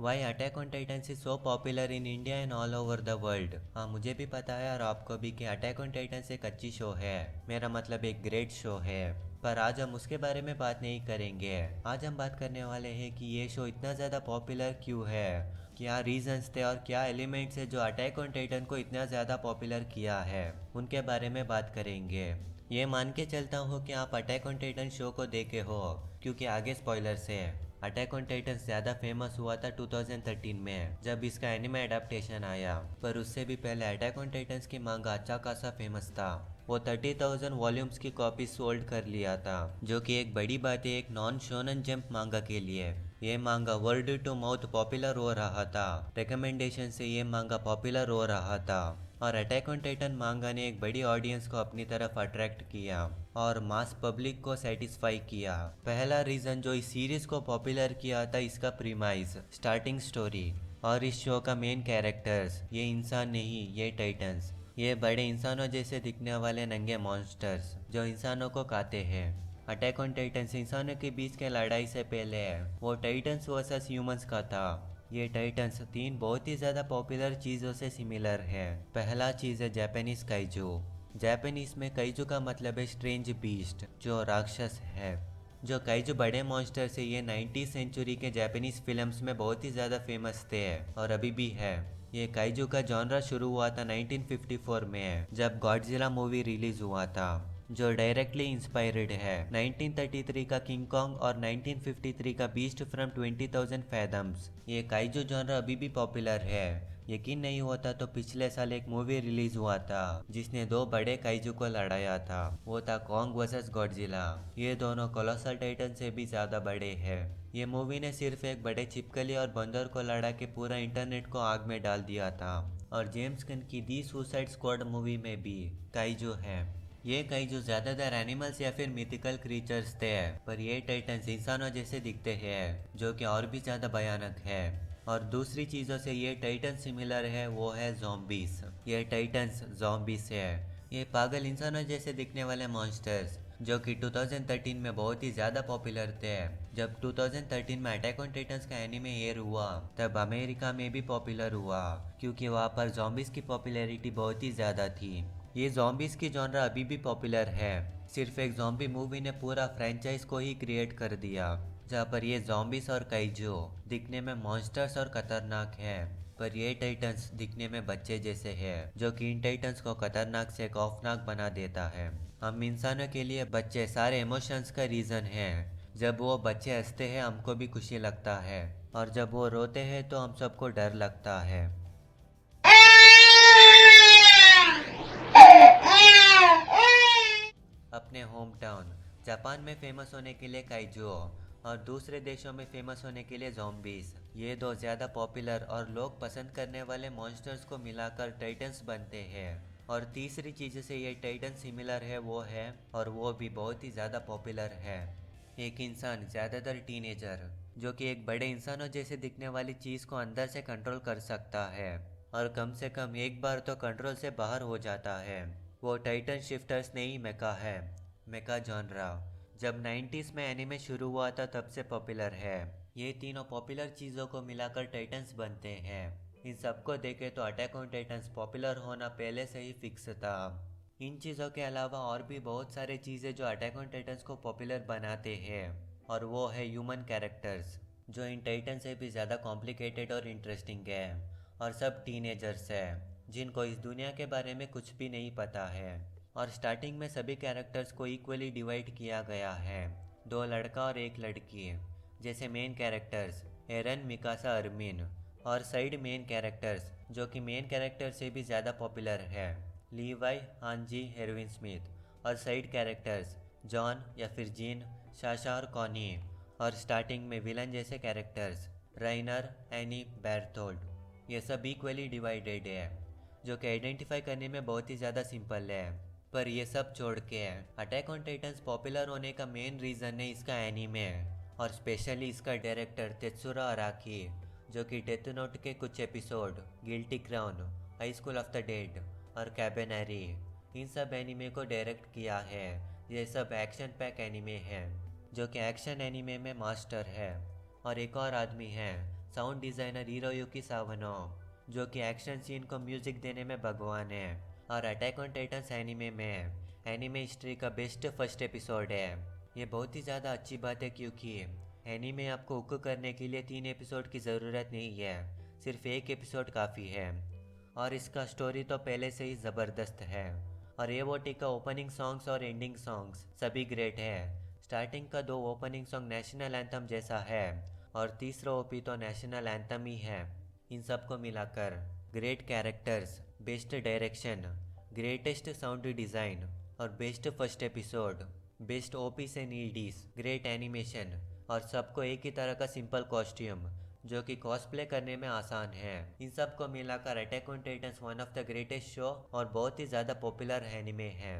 Y attack on titans is so popular in India and all over the world. हाँ, मुझे भी पता है और आपको भी कि अटैक ऑन टाइटन्स एक अच्छी शो है। मेरा मतलब एक ग्रेट शो है। पर आज हम उसके बारे में बात नहीं करेंगे। आज हम बात करने वाले हैं कि ये शो इतना ज़्यादा पॉपुलर क्यों है, क्या रीजंस थे और क्या एलिमेंट्स है जो अटैक ऑन टाइटन को इतना ज़्यादा पॉपुलर किया है, उनके बारे में बात करेंगे। ये मान के चलता हूँ कि आप अटैक ऑन टाइटन शो को देखे हो, क्योंकि आगे स्पॉयलर्स है। अटैक ऑन टाइटन ज़्यादा फेमस हुआ था 2013 में जब इसका एनिमे एडाप्टेशन आया, पर उससे भी पहले अटैक ऑन टाइटन्स की मांगा अच्छा खासा फेमस था। वो 30,000 वॉल्यूम्स की कॉपी सोल्ड कर लिया था, जो कि एक बड़ी बात है एक नॉन शोनन जंप मांगा के लिए। ये मांगा वर्ड टू माउथ पॉपुलर हो रहा था, रिकमेंडेशन से ये मांगा पॉपुलर हो रहा था, और अटैक ऑन टाइटन मांगा ने एक बड़ी ऑडियंस को अपनी तरफ अट्रैक्ट किया और मास पब्लिक को सेटिस्फाई किया। पहला रीज़न जो इस सीरीज़ को पॉपुलर किया था, इसका प्रीमाइस, स्टार्टिंग स्टोरी और इस शो का मेन कैरेक्टर्स। ये इंसान नहीं, ये टाइटन्स, ये बड़े इंसानों जैसे दिखने वाले नंगे मॉन्स्टर्स जो इंसानों को खाते हैं। अटैक ऑन टाइटन्स इंसानों के बीच के लड़ाई से पहले वो टाइटन्स वर्सेस ह्यूमंस का था। ये टाइटन्स तीन बहुत ही ज़्यादा पॉपुलर चीज़ों से सिमिलर है। पहला चीज़ है जापानीज काइजू। जापानीज में काइजू का मतलब है स्ट्रेंज बीस्ट, जो राक्षस है। जो काइजू बड़े मॉन्स्टर से ये 19th सेंचुरी के जापानीज फिल्म्स में बहुत ही ज़्यादा फेमस थे और अभी भी है। ये काइजू का जॉनरा शुरू हुआ था 1954 में जब गॉडजिला मूवी रिलीज हुआ था, जो डायरेक्टली इंस्पायर्ड है 1933 का किंग कॉन्ग और 1953 का बीस्ट फ्रॉम 20,000 फैथम्स। ये काइजू जॉनरा अभी भी पॉपुलर है। यकीन नहीं होता तो पिछले साल एक मूवी रिलीज हुआ था जिसने दो बड़े काइजू को लड़ाया था, वो था कॉन्ग वर्सेस गॉडजिला। ये दोनों कोलोसल टाइटन से भी ज़्यादा बड़े हैं। ये मूवी ने सिर्फ एक बड़े छिपकली और बंदर को लड़ा के पूरा इंटरनेट को आग में डाल दिया था। और जेम्स गन की दी सुसाइड स्क्वाड मूवी में भी काइजू है। ये काइजू ज़्यादातर एनिमल्स या फिर मिथिकल क्रीचर्स थे, पर ये टाइटन्स इंसानों जैसे दिखते हैं, जो कि और भी ज़्यादा भयानक है। और दूसरी चीज़ों से ये टाइटन सिमिलर है, वो है ज़ॉम्बीज। ये टाइटन्स ज़ॉम्बीज है। ये पागल इंसानों जैसे दिखने वाले मॉन्स्टर्स जो कि 2013 में बहुत ही ज़्यादा पॉपुलर थे। जब 2013 में अटैक ऑन टाइटन्स का एनीमे एयर हुआ तब अमेरिका में भी पॉपुलर हुआ, क्योंकि वहाँ पर ज़ॉम्बीज़ की पॉपुलैरिटी बहुत ही ज़्यादा थी। ये ज़ॉम्बीज़ की जॉनरा अभी भी पॉपुलर है। सिर्फ एक ज़ॉम्बी मूवी ने पूरा फ्रेंचाइज को ही क्रिएट कर दिया, जहाँ पर ये ज़ॉम्बीज़ और काइजू दिखने में मॉन्स्टर्स और खतरनाक है, पर ये टाइटन्स दिखने में बच्चे जैसे हैं, जो कि इन टाइटन्स को खतरनाक से खौफनाक बना देता है। हम इंसानों के लिए बच्चे सारे इमोशंस का रीज़न है। जब वो बच्चे हंसते हैं हमको भी खुशी लगता है, और जब वो रोते हैं तो हम सबको डर लगता है। अपने होम टाउन जापान में फेमस होने के लिए काइजू और दूसरे देशों में फेमस होने के लिए ज़ॉम्बीज़, ये दो ज़्यादा पॉपुलर और लोग पसंद करने वाले मॉन्स्टर्स को मिलाकर टाइटन्स बनते हैं। और तीसरी चीज़ से ये टाइटन सिमिलर है वो है, और वो भी बहुत ही ज़्यादा पॉपुलर है, एक इंसान, ज़्यादातर टीनेजर, जो कि एक बड़े इंसानों जैसे दिखने वाली चीज़ को अंदर से कंट्रोल कर सकता है और कम से कम एक बार तो कंट्रोल से बाहर हो जाता है। वो टाइटन शिफ्टर्स नहीं मेका है। मेका जॉनरा जब 90s में एनिमे शुरू हुआ था तब से पॉपुलर है। ये तीनों पॉपुलर चीज़ों को मिलाकर टाइटन्स बनते हैं। इन सबको देखे तो अटैक ऑन टाइटन्स पॉपुलर होना पहले से ही फिक्स था। इन चीज़ों के अलावा और भी बहुत सारी चीज़ें जो अटैक ऑन टाइटन्स को पॉपुलर बनाते हैं, और वो है ह्यूमन कैरेक्टर्स, जो इन टाइटन से भी ज़्यादा कॉम्प्लिकेटेड और इंटरेस्टिंग है। और सब टीनेजर्स हैं जिनको इस दुनिया के बारे में कुछ भी नहीं पता है। और स्टार्टिंग में सभी कैरेक्टर्स को इक्वली डिवाइड किया गया है, दो लड़का और एक लड़की। जैसे मेन कैरेक्टर्स एरन, मिकासा, अरमिन, और साइड मेन कैरेक्टर्स जो कि मेन कैरेक्टर से भी ज़्यादा पॉपुलर है, लीवाई, हांजी, हेरोइन स्मिथ। और साइड कैरेक्टर्स जॉन या फिर जीन, शाशा और कॉनी। और स्टार्टिंग में विलन जैसे कैरेक्टर्स राइनर, एनी, बैरथोल्ड। ये सब इक्वली डिवाइडेड है, जो कि आइडेंटिफाई करने में बहुत ही ज़्यादा सिंपल है। पर ये सब छोड़ के अटैक ऑन टाइटन्स पॉपुलर होने का मेन रीज़न है इसका एनीमे, और स्पेशली इसका डायरेक्टर तेत्सुरा अराकी, जो कि डेथ नोट के कुछ episode, guilty crown, high school of the dead और कैबेनरी, इन सब एनीमे को डायरेक्ट किया है। ये सब एक्शन पैक एनीमे हैं, जो कि एक्शन एनीमे में मास्टर है। और एक और आदमी है साउंड डिजाइनर हिरोयुकी सावनो, जो कि एक्शन सीन को म्यूजिक देने में भगवान है। और अटैक ऑन टाइटन्स एनिमे में एनिमे हिस्ट्री का बेस्ट फर्स्ट एपिसोड है। ये बहुत ही ज़्यादा अच्छी बात है क्योंकि एनिमे आपको हुक करने के लिए 3 एपिसोड की ज़रूरत नहीं है, सिर्फ एक एपिसोड काफ़ी है। और इसका स्टोरी तो पहले से ही ज़बरदस्त है। और एओटी का ओपनिंग सॉन्ग्स और एंडिंग सॉन्ग्स सभी ग्रेट है। स्टार्टिंग का 2 ओपनिंग सॉन्ग नेशनल एंथम जैसा है और तीसरा ओपी तो नेशनल एंथम ही है। इन सबको मिलाकर great characters, best direction, greatest sound design और best first episode, best OPs and EDs, great animation और सबको एक ही तरह का सिंपल कॉस्ट्यूम जो कि कॉस्प्ले करने में आसान है। इन सब को मिलाकर attack on Titans one of the greatest show और बहुत ही ज़्यादा पॉपुलर एनिमे है।